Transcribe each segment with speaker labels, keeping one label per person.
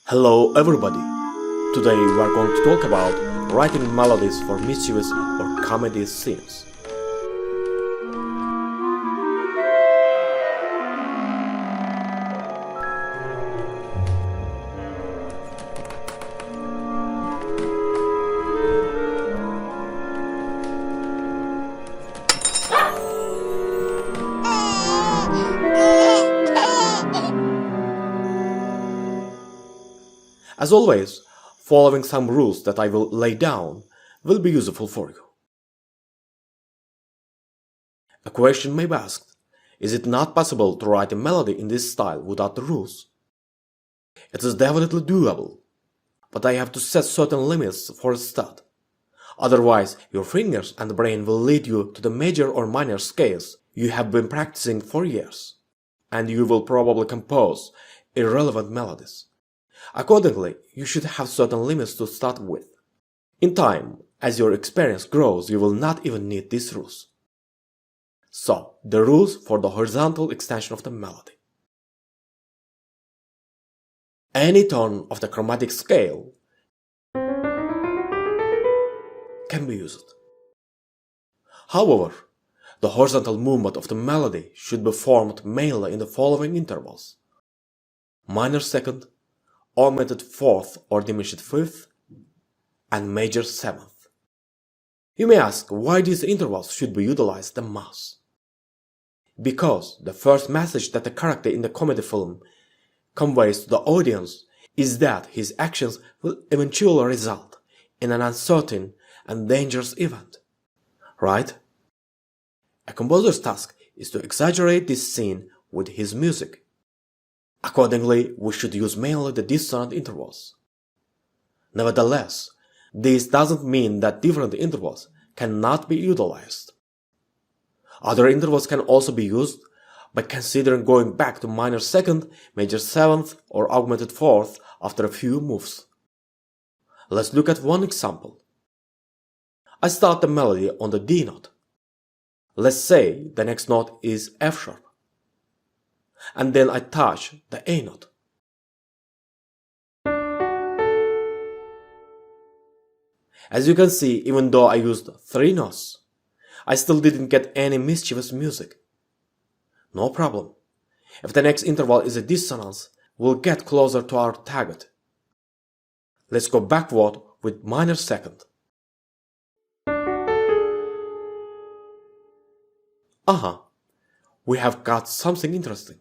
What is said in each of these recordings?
Speaker 1: Hello everybody! Today we are going to talk about writing melodies for mischievous or comedy scenes. As always, following some rules that I will lay down will be useful for you. A question may be asked, is it not possible to write a melody in this style without the rules? It is definitely doable, but I have to set certain limits for a start. Otherwise, your fingers and brain will lead you to the major or minor scales you have been practicing for years, and you will probably compose irrelevant melodies. Accordingly, you should have certain limits to start with. In time, as your experience grows, you will not even need these rules. So, the rules for the horizontal extension of the melody. Any tone of the chromatic scale can be used. However, the horizontal movement of the melody should be formed mainly in the following intervals: minor second, augmented fourth or diminished fifth, and major seventh. You may ask why these intervals should be utilized the most. Because the first message that the character in the comedy film conveys to the audience is that his actions will eventually result in an uncertain and dangerous event. Right? A composer's task is to exaggerate this scene with his music. Accordingly, we should use mainly the dissonant intervals. Nevertheless, this doesn't mean that different intervals cannot be utilized. Other intervals can also be used by considering going back to minor second, major seventh, or augmented fourth after a few moves. Let's look at one example. I start the melody on the D note. Let's say the next note is F sharp. And then I touch the A note. As you can see, even though I used 3 notes, I still didn't get any mischievous music. No problem. If the next interval is a dissonance, we'll get closer to our target. Let's go backward with minor second. We have got something interesting.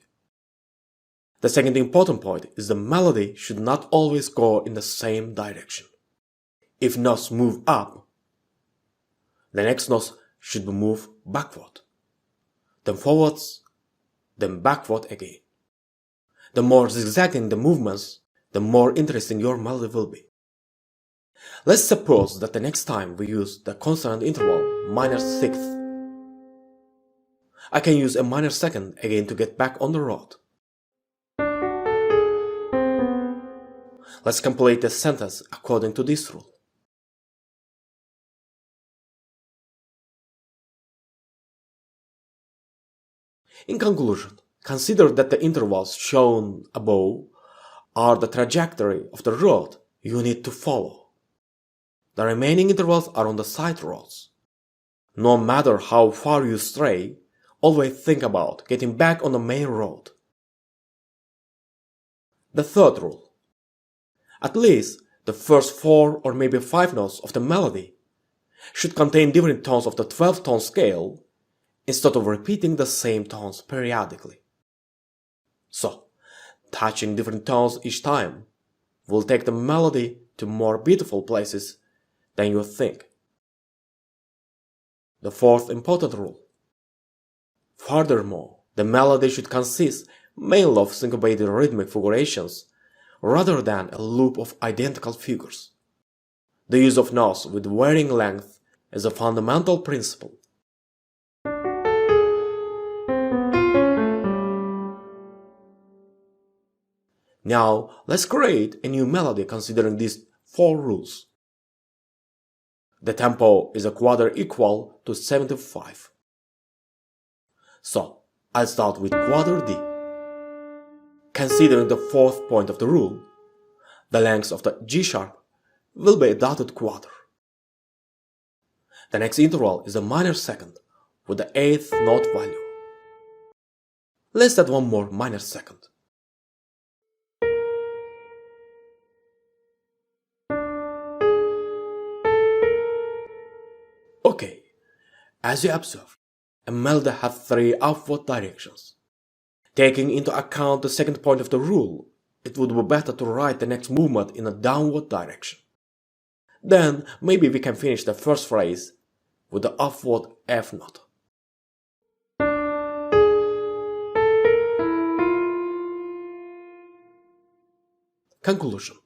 Speaker 1: The second important point is the melody should not always go in the same direction. If notes move up, the next notes should move backward, then forwards, then backward again. The more zigzagging the movements, the more interesting your melody will be. Let's suppose that the next time we use the consonant interval minor sixth. I can use a minor second again to get back on the road. Let's complete the sentence according to this rule. In conclusion, consider that the intervals shown above are the trajectory of the road you need to follow. The remaining intervals are on the side roads. No matter how far you stray, always think about getting back on the main road. The third rule. At least the first 4 or maybe 5 notes of the melody should contain different tones of the 12-tone scale instead of repeating the same tones periodically. So, touching different tones each time will take the melody to more beautiful places than you think. The fourth important rule. Furthermore, the melody should consist mainly of syncopated rhythmic figurations rather than a loop of identical figures. The use of notes with varying length is a fundamental principle. Now, let's create a new melody considering these 4 rules. The tempo is a quarter equal to 75. So, I'll start with quarter D. Considering the 4th point of the rule, the length of the G sharp will be a dotted quarter. The next interval is a minor second with the 8th note value. Let's add one more minor second. Okay, as you observe, a melody has 3 upward directions. Taking into account the second point of the rule, it would be better to write the next movement in a downward direction. Then maybe we can finish the first phrase with the upward F note. Conclusion.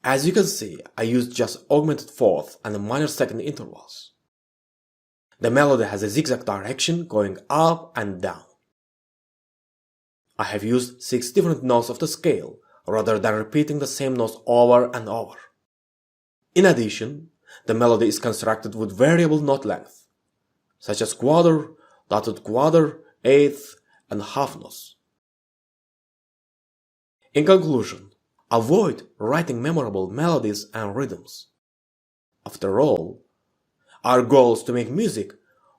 Speaker 1: As you can see, I used just augmented fourth and minor second intervals. The melody has a zigzag direction going up and down. I have used 6 different notes of the scale rather than repeating the same notes over and over. In addition, the melody is constructed with variable note length, such as quarter, dotted quarter, eighth, and half notes. In conclusion, avoid writing memorable melodies and rhythms. After all, our goal is to make music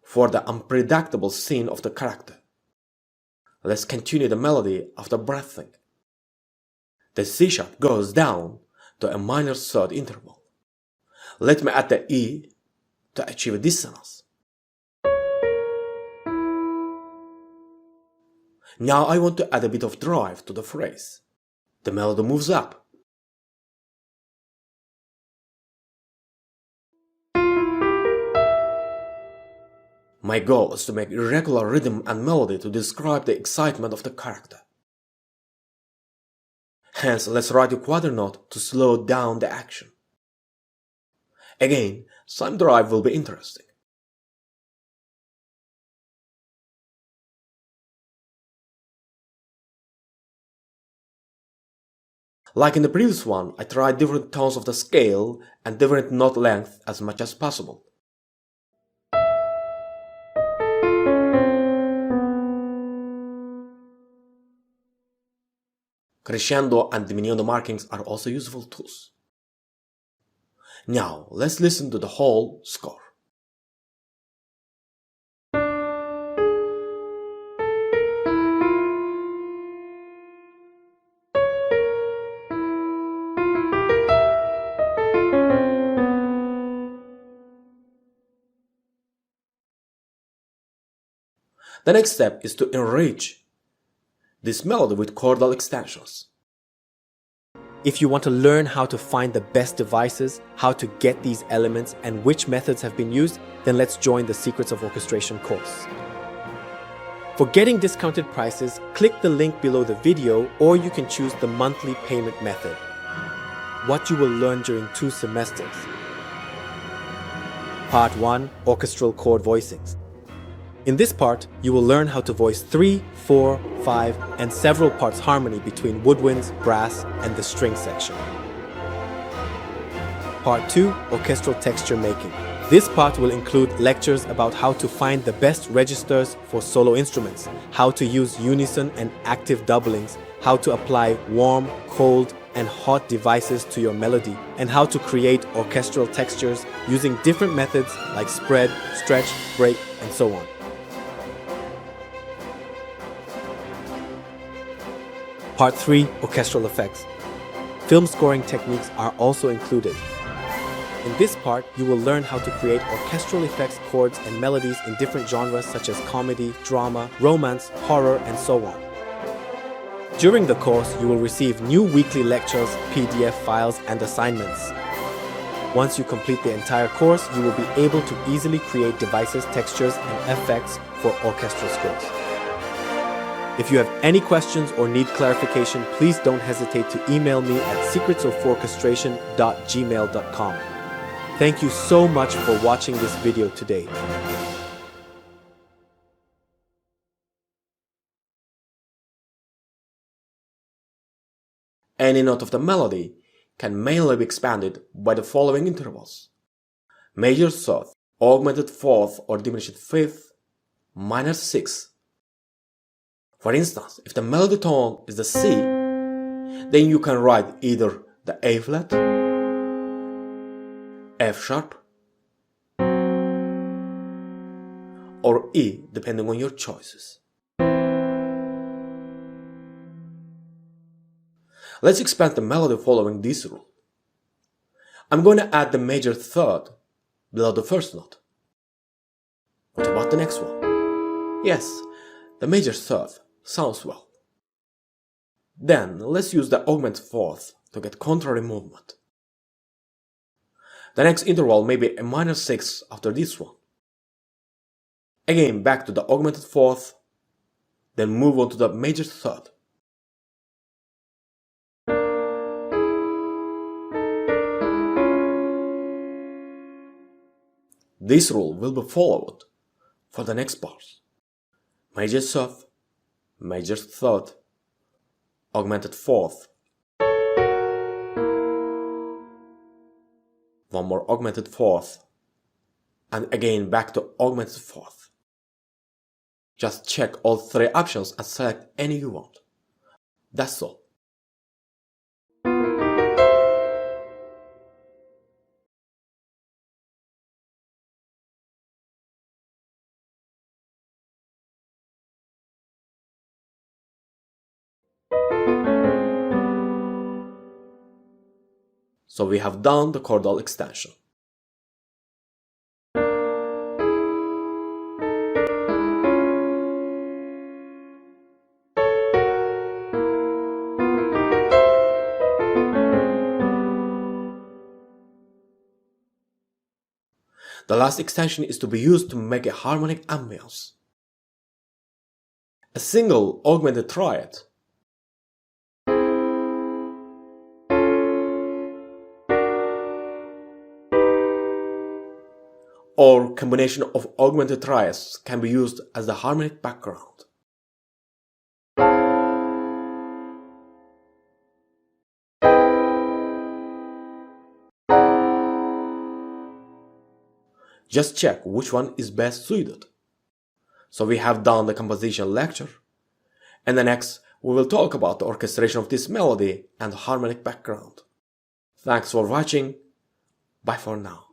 Speaker 1: for the unpredictable scene of the character. Let's continue the melody after breathing. The C sharp goes down to a minor third interval. Let me add the E to achieve a dissonance. Now I want to add a bit of drive to the phrase. The melody moves up. My goal is to make irregular rhythm and melody to describe the excitement of the character. Hence, let's write a quarter note to slow down the action. Again, some drive will be interesting. Like in the previous one, I tried different tones of the scale and different note length as much as possible. Crescendo and diminuendo markings are also useful tools. Now, let's listen to the whole score. The next step is to enrich this melody with chordal extensions.
Speaker 2: If you want to learn how to find the best devices, how to get these elements, and which methods have been used, then let's join the Secrets of Orchestration course. For getting discounted prices, click the link below the video, or you can choose the monthly payment method. What you will learn during 2 semesters. Part 1, Orchestral Chord Voicings. In this part, you will learn how to voice 3, 4, 5, and several parts harmony between woodwinds, brass, and the string section. Part 2, Orchestral Texture Making. This part will include lectures about how to find the best registers for solo instruments, how to use unison and active doublings, how to apply warm, cold, and hot devices to your melody, and how to create orchestral textures using different methods like spread, stretch, break, and so on. Part 3, Orchestral Effects. Film scoring techniques are also included. In this part, you will learn how to create orchestral effects, chords, and melodies in different genres such as comedy, drama, romance, horror, and so on. During the course, you will receive new weekly lectures, PDF files, and assignments. Once you complete the entire course, you will be able to easily create devices, textures, and effects for orchestral scores. If you have any questions or need clarification, please don't hesitate to email me at secretsoforchestration@gmail.com. Thank you so much for watching this video today.
Speaker 1: Any note of the melody can mainly be expanded by the following intervals: major third, augmented fourth or diminished fifth, minor sixth. For instance, if the melody tone is the C, then you can write either the A flat, F sharp, or E depending on your choices. Let's expand the melody following this rule. I'm going to add the major third below the first note. What about the next one? Yes, the major third sounds well. Then let's use the augmented fourth to get contrary movement. The next interval may be a minor 6 after this one. Again back to the augmented fourth, then move on to the major third. This rule will be followed for the next bars. Major third, major third, augmented fourth, one more augmented fourth, and again back to augmented fourth. Just check all three options and select any you want. That's all. So we have done the chordal extension. The last extension is to be used to make a harmonic ambience. A single augmented triad or combination of augmented triads can be used as the harmonic background. Just check which one is best suited. So we have done the composition lecture, and next we will talk about the orchestration of this melody and harmonic background. Thanks for watching. Bye for now.